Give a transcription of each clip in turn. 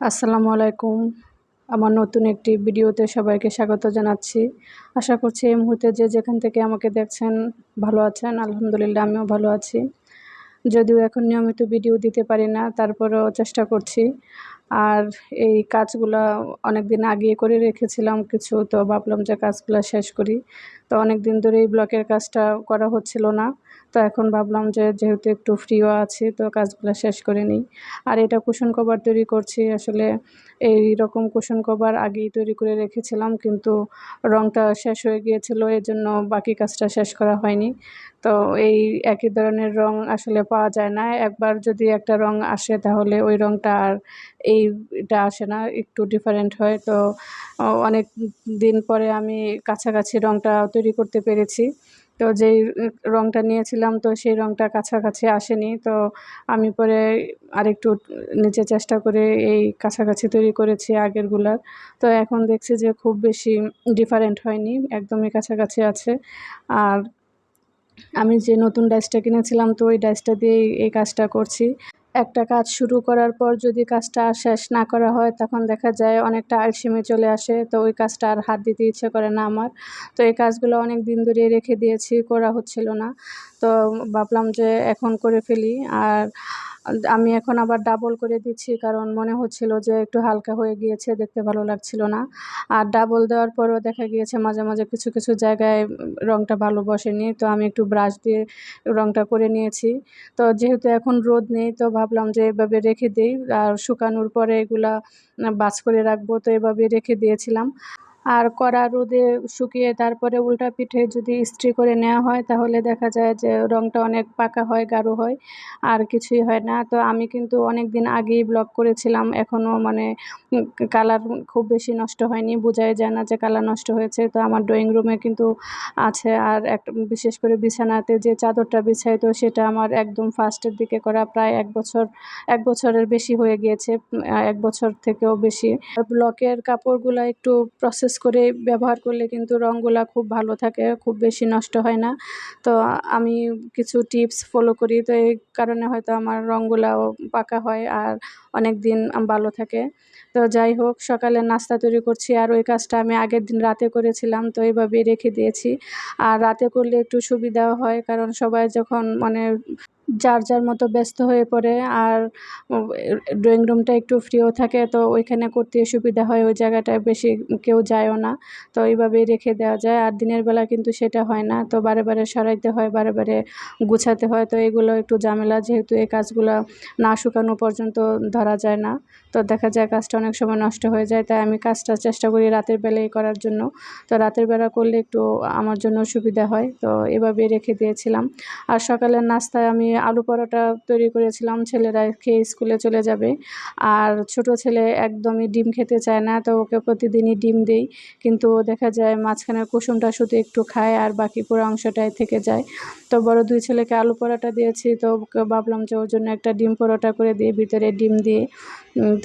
আসসালামু আলাইকুম। আমার নতুন একটি ভিডিওতে সবাইকে স্বাগত জানাচ্ছি। আশা করছি এই মুহূর্তে যে যেখান থেকে আমাকে দেখছেন ভালো আছেন। আলহামদুলিল্লাহ আমিও ভালো আছি। যদিও এখন নিয়মিত ভিডিও দিতে পারি না, তারপরেও চেষ্টা করছি। আর এই কাজগুলা অনেকদিন আগিয়ে করে রেখেছিলাম কিছু, তো ভাবলাম যে কাজগুলা শেষ করি। তো অনেকদিন ধরে এই ব্লকের কাজটা করা হচ্ছিল না। তো এখন ভাবলাম যে যেহেতু একটু ফ্রিও আছি তো কাজগুলা শেষ করে নিই। আর এটা কুশন কভার তৈরি করছি। আসলে এইরকম কুশন কভার আগেই তৈরি করে রেখেছিলাম, কিন্তু রংটা শেষ হয়ে গিয়েছিল, এজন্য বাকি কাজটা শেষ করা হয়নি। তো এই একই ধরনের রং আসলে পাওয়া যায় না। একবার যদি একটা রং আসে তাহলে ওই রংটা আর এইটা আসে না, একটু ডিফারেন্ট হয়। তো অনেক দিন পরে আমি কাছাকাছি রংটা তৈরি করতে পেরেছি। তো যেই রংটা নিয়েছিলাম তো সেই রংটা কাছাকাছি আসেনি। তো আমি পরে আরেকটু নিজে চেষ্টা করে এই কাছাকাছি তৈরি করেছি আগেরগুলার। তো এখন দেখছি যে খুব বেশি ডিফারেন্ট হয়নি, একদমই কাছাকাছি আছে। আর আমি যে নতুন ডাইসটা কিনেছিলাম তো ওই ডাইসটা দিয়েই এই কাজটা করছি। একটা কাজ শুরু করার পর যদি কাজটা আর শেষ না করা হয় তখন দেখা যায় অনেকটা আলসেমি চলে আসে। তো ওই কাজটা আর হাত দিতে ইচ্ছে করে না আমার। তো এই কাজগুলো অনেক দিন ধরে রেখে দিয়েছি, করা হচ্ছিল না। তো ভাবলাম যে এখন করে ফেলি। আর আমি এখন আবার ডাবল করে দিচ্ছি, কারণ মনে হচ্ছিল যে একটু হালকা হয়ে গিয়েছে, দেখতে ভালো লাগছিল না। আর ডাবল দেওয়ার পরেও দেখা গিয়েছে মাঝে মাঝে কিছু কিছু জায়গায় রংটা ভালো বসেনি। তো আমি একটু ব্রাশ দিয়ে রংটা করে নিয়েছি। তো যেহেতু এখন রোদ নেই তো ভাবলাম যে এভাবে রেখে দেই, আর শুকানোর পরে এগুলা ভাঁজ করে রাখবো। তো এভাবে রেখে দিয়েছিলাম। আর কড়া রোদে শুকিয়ে তারপরে উল্টা পিঠে যদি ইস্ত্রি করে নেওয়া হয় তাহলে দেখা যায় যে রংটা অনেক পাকা হয়, গাঢ় হয়, আর কিছুই হয় না। তো আমি কিন্তু অনেকদিন আগেই ব্লগ করেছিলাম, এখনও মানে কালার খুব বেশি নষ্ট হয়নি, বোঝাই যায় না যে কালার নষ্ট হয়েছে। তো আমার ড্রয়িং রুমে কিন্তু আছে। আর একটা বিশেষ করে বিছানাতে যে চাদরটা বিছাই তো সেটা আমার একদম ফার্স্টের দিকে করা, প্রায় ১ বছরের বেশি হয়ে গিয়েছে, ১ বছর থেকেও বেশি। আর ব্লকের কাপড়গুলা একটু প্রসেস করে ব্যবহার করলে কিন্তু রঙগুলা খুব ভালো থাকে, খুব বেশি নষ্ট হয় না। তো আমি কিছু টিপস ফলো করি, তো এই কারণে হয়তো আমার রঙগুলাও পাকা হয় আর অনেকদিন ভালো থাকে। তো যাই হোক, সকালে নাস্তা তৈরি করছি আর ওই কাজটা আমি আগের দিন রাতে করেছিলাম, তো এইভাবেই রেখে দিয়েছি। আর রাতে করলে একটু সুবিধাও হয়, কারণ সবাই যখন মানে যার যার মতো ব্যস্ত হয়ে পড়ে, আর ড্রয়িং রুমটা একটু ফ্রিও থাকে, তো ওইখানে করতে সুবিধা হয়, ওই জায়গাটায় বেশি কেউ যায়ও না। তো এইভাবেই রেখে দেওয়া যায়। আর দিনের বেলা কিন্তু সেটা হয় না, তো বারে বারে সরাইতে হয়, বারে বারে গুছাতে হয়। তো এগুলো একটু ঝামেলা, যেহেতু এই কাজগুলা না শুকানো পর্যন্ত ধরা যায় না। তো দেখা যায় কাজটা অনেক সময় নষ্ট হয়ে যায়, তাই আমি কাজটা চেষ্টা করি রাতের বেলায় করার জন্য। তো রাতের বেলা করলে একটু আমার জন্য সুবিধা হয়। তো এভাবেই রেখে দিয়েছিলাম। আর সকালের নাস্তায় আমি আলু পরোটা তৈরি করেছিলাম, ছেলেরা খেয়ে স্কুলে চলে যাবে। আর ছোট ছেলে একদমই ডিম খেতে চায় না, তো ওকে প্রতিদিনই ডিম দেই। কিন্তু ও দেখা যায় মাঝখানের কুসুমটা শুধু একটু খায় আর বাকি পুরো অংশটাই থেকে যায়। তো বড় ২ ছেলেকে আলু পরোটা দিয়েছি, তো ওকে ভাবলাম যে ওর জন্য একটা ডিম পরোটা করে দিই ভিতরে ডিম দিয়ে।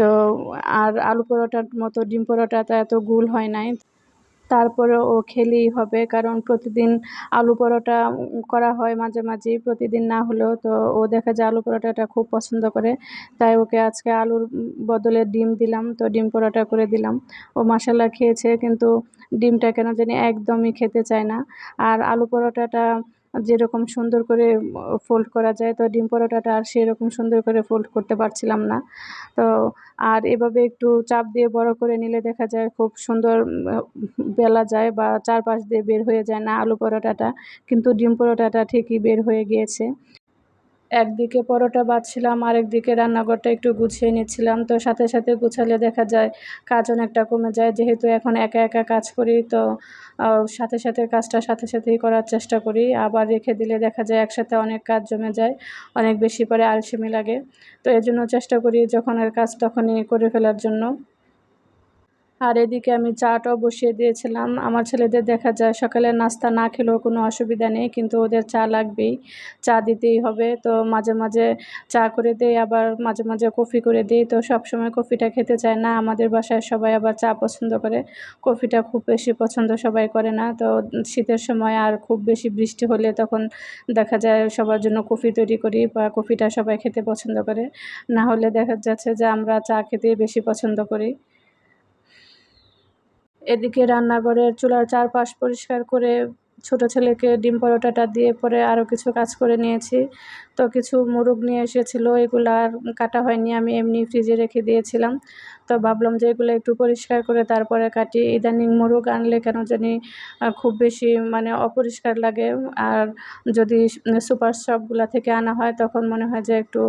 তো আর আলু পরোটার মতো ডিম পরোটাটা এত গোল হয় নাই। তারপরেও ও খেলেই হবে, কারণ প্রতিদিন আলু পরোটা করা হয় মাঝে মাঝেই, প্রতিদিন না হলেও। তো ও দেখা যায় আলু পরোটাটা খুব পছন্দ করে, তাই ওকে আজকে আলুর বদলে ডিম দিলাম, তো ডিম পরোটা করে দিলাম। ও মাশাআল্লাহ খেয়েছে, কিন্তু ডিমটা কেন জানি একদমই খেতে চায় না। আর আলু পরোটাটা যেরকম সুন্দর করে ফোল্ড করা যায়, তো ডিম পরোটাটা আর সেরকম সুন্দর করে ফোল্ড করতে পারছিলাম না। তো আর এভাবে একটু চাপ দিয়ে বড় করে নিলে দেখা যায় খুব সুন্দর বেলা যায়, বা চারপাশ দিয়ে বের হয়ে যায় না আলু পরোটাটা। কিন্তু ডিম পরোটাটা ঠিকই বের হয়ে গিয়েছে। একদিকে পরোটা বাছছিলাম, আরেকদিকে রান্নাঘরটা একটু গুছিয়ে নিচ্ছিলাম। তো সাথে সাথে গুছালে দেখা যায় কাজ অনেকটা কমে যায়। যেহেতু এখন একা একা কাজ করি, তো সাথে সাথে কাজটা সাথে সাথেই করার চেষ্টা করি। আবার রেখে দিলে দেখা যায় একসাথে অনেক কাজ জমে যায়, অনেক বেশি পরে আলসেমি লাগে। তো এজন্য চেষ্টা করি যখনের কাজ তখনই করে ফেলার জন্য। আর এদিকে আমি চাটাও বসিয়ে দিয়েছিলাম। আমার ছেলেদের দেখা যায় সকালের নাস্তা না খেলেও কোনো অসুবিধা নেই, কিন্তু ওদের চা লাগবেই, চা দিতেই হবে। তো মাঝে মাঝে চা করে দেই, আবার মাঝে মাঝে কফি করে দিই। তো সবসময় কফিটা খেতে চায় না, আমাদের বাসায় সবাই আবার চা পছন্দ করে, কফিটা খুব বেশি পছন্দ সবাই করে না। তো শীতের সময় আর খুব বেশি বৃষ্টি হলে তখন দেখা যায় সবার জন্য কফি তৈরি করি, বা কফিটা সবাই খেতে পছন্দ করে। না হলে দেখা যাচ্ছে যে আমরা চা খেতেই বেশি পছন্দ করি। এদিকে রান্নাঘরের চুলার চারপাশ পরিষ্কার করে ছোট ছেলেকে ডিম পরোটাটা দিয়ে পরে আরও কিছু কাজ করে নিয়েছি। তো কিছু মোরগ নিয়ে এসেছিলো, এগুলো আর কাটা হয়নি, আমি এমনি ফ্রিজে রেখে দিয়েছিলাম। তো ভাবলাম যে এগুলো একটু পরিষ্কার করে তারপরে কাটি। ইদানিং মোরগ আনলে কেন জানি খুব বেশি মানে অপরিষ্কার লাগে। আর যদি সুপার শপগুলা থেকে আনা হয় তখন মনে হয় যে একটু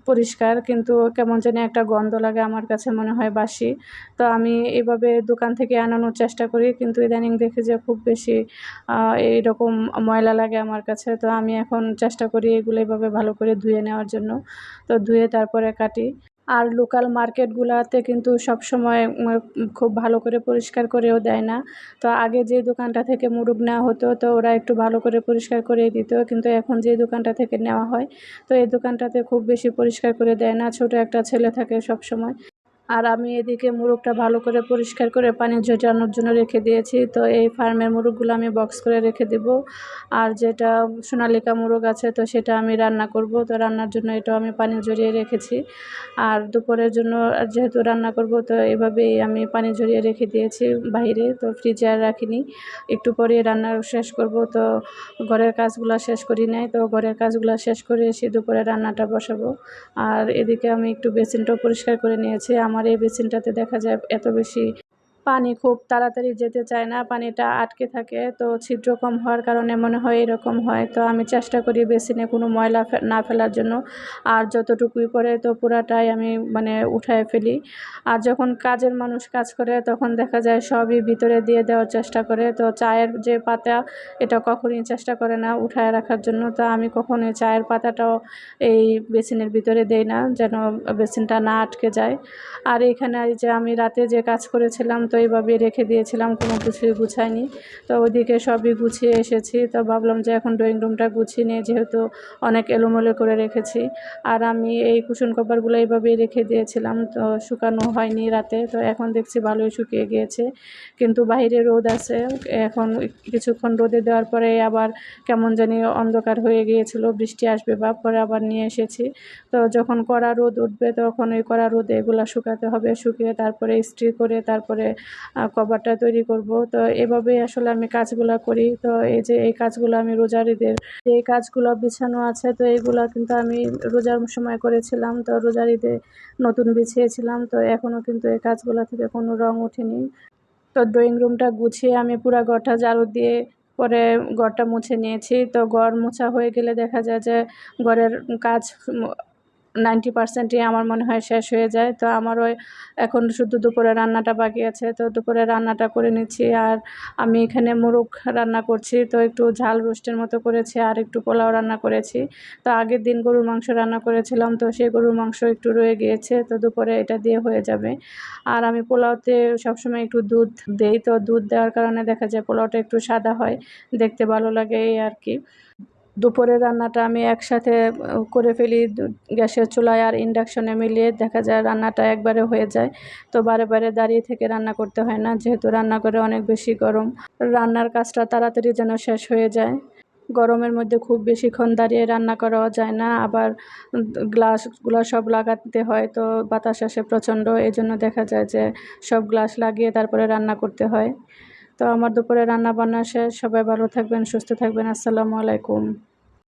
পরিষ্কার, কিন্তু কেমন জানি একটা গন্ধ লাগে, আমার কাছে মনে হয় বাসি। তো আমি এভাবে দোকান থেকে আনানোর চেষ্টা করি, কিন্তু ইদানিং দেখি যে খুব বেশি এইরকম ময়লা লাগে আমার কাছে। তো আমি এখন চেষ্টা করি এগুলো এভাবে ভালো করে ধুয়ে নেওয়ার জন্য। তো ধুয়ে তারপরে কাটি। আর লোকাল মার্কেটগুলাতে কিন্তু সবসময় খুব ভালো করে পরিষ্কার করেও দেয় না। তো আগে যে দোকানটা থেকে মোরগ নেওয়া হতো তো ওরা একটু ভালো করে পরিষ্কার করেই দিত, কিন্তু এখন যে দোকানটা থেকে নেওয়া হয় তো এই দোকানটাতে খুব বেশি পরিষ্কার করে দেয় না, ছোট একটা ছেলে থাকে সবসময়। আর আমি এদিকে মোরগটা ভালো করে পরিষ্কার করে পানি ঝরানোর জন্য রেখে দিয়েছি। তো এই ফার্মের মোরগগুলো আমি বক্স করে রেখে দেব। আর যেটা সোনালিকা মোরগ আছে তো সেটা আমি রান্না করব। তো রান্নার জন্য এটাও আমি পানি ঝরিয়ে রেখেছি। আর দুপুরের জন্য যেহেতু রান্না করব তো এভাবেই আমি পানি ঝরিয়ে রেখে দিয়েছি বাইরে, তো ফ্রিজে আর রাখিনি। একটু পরে রান্না শেষ করব, তো ঘরের কাজগুলো শেষ করি নাই, তো ঘরের কাজগুলো শেষ করে এসে দুপুরে রান্নাটা বসাবো। আর এদিকে আমি একটু বেসিনটাও পরিষ্কার করে নিয়েছি। আমার এই বেসিনটাতে দেখা যায় এত বেশি পানি খুব তাড়াতাড়ি যেতে চায় না, পানিটা আটকে থাকে। তো ছিদ্র কম হওয়ার কারণে মনে হয় এরকম হয়। তো আমি চেষ্টা করি বেসিনে কোনো ময়লা না ফেলার জন্য। আর যতটুকুই পড়ে তো পুরাটাই আমি মানে উঠায় ফেলি। আর যখন কাজের মানুষ কাজ করে তখন দেখা যায় সবই ভিতরে দিয়ে দেওয়ার চেষ্টা করে। তো চায়ের যে পাতা এটা কখনোই চেষ্টা করে না উঠায় রাখার জন্য। তো আমি কখনোই চায়ের পাতাটাও এই বেসিনের ভিতরে দেই না, যেন বেসিনটা না আটকে যায়। আর এখানে এই যে আমি রাতে যে কাজ করেছিলাম তো এইভাবে রেখে দিয়েছিলাম, কোনো কিছুই গুছাইনি। তো ওইদিকে সবই গুছিয়ে এসেছি। তো ভাবলাম যে এখন ড্রয়িং রুমটা গুছিয়ে নিয়ে, যেহেতু অনেক এলোমেলো করে রেখেছি। আর আমি এই কুশন কভারগুলো এইভাবেই রেখে দিয়েছিলাম, তো শুকানো হয়নি রাতে। তো এখন দেখছি ভালোই শুকিয়ে গিয়েছে, কিন্তু বাইরে রোদ আছে। এখন কিছুক্ষণ রোদে দেওয়ার পরে আবার কেমন জানি অন্ধকার হয়ে গিয়েছিল, বৃষ্টি আসবে বা পরে আবার নিয়ে এসেছি। তো যখন কড়া রোদ উঠবে তখন ওই কড়া রোদে এগুলো শুকাতে হবে, শুকিয়ে তারপরে ইস্ত্রি করে তারপরে কভারটা তৈরি করব। তো এভাবেই আসলে আমি কাজগুলো করি। তো এই যে এই কাজগুলো আমি রোজার ঈদের যে কাজগুলো বিছানো আছে তো এইগুলো কিন্তু আমি রোজার সময় করেছিলাম। তো রোজার ঈদে নতুন বিছিয়েছিলাম, তো এখনও কিন্তু এই কাজগুলো থেকে কোনো রং ওঠেনি। তো ড্রয়িং রুমটা গুছিয়ে আমি পুরা ঘরটা ঝাড়ু দিয়ে পরে ঘরটা মুছে নিয়েছি। তো ঘর মোছা হয়ে গেলে দেখা যায় যে ঘরের কাজ 90%ই আমার মনে হয় শেষ হয়ে যায়। তো আমারও এখন শুধু দুপুরে রান্নাটা বাকি আছে, তো দুপুরে রান্নাটা করে নিচ্ছি। আর আমি এখানে মোরগ রান্না করছি, তো একটু ঝাল রোস্টের মতো করেছি আর একটু পোলাও রান্না করেছি। তো আগের দিন গরুর মাংস রান্না করেছিলাম, তো সেই গরুর মাংস একটু রয়ে গিয়েছে, তো দুপুরে এটা দিয়ে হয়ে যাবে। আর আমি পোলাওতে সবসময় একটু দুধ দেই, তো দুধ দেওয়ার কারণে দেখা যায় পোলাওটা একটু সাদা হয়, দেখতে ভালো লাগে এই আর কি। দুপুরের রান্নাটা আমি একসাথে করে ফেলি গ্যাসের চুলায় আর ইন্ডাকশনে মিলিয়ে, দেখা যায় রান্নাটা একবারে হয়ে যায়। তো বারে বারে দাঁড়িয়ে থেকে রান্না করতে হয় না, যেহেতু রান্নাঘরে অনেক বেশি গরম, রান্নার কাজটা তাড়াতাড়ি যেন শেষ হয়ে যায়। গরমের মধ্যে খুব বেশিক্ষণ দাঁড়িয়ে রান্না করাও যায় না, আবার গ্লাসগুলো সব লাগাতে হয়, তো বাতাস আসে প্রচণ্ড, এই জন্য দেখা যায় যে সব গ্লাস লাগিয়ে তারপরে রান্না করতে হয়। তো আমার দুপুরে রান্না বান্না শেষ। সবাই ভালো থাকবেন, সুস্থ থাকবেন। আসসালামু আলাইকুম।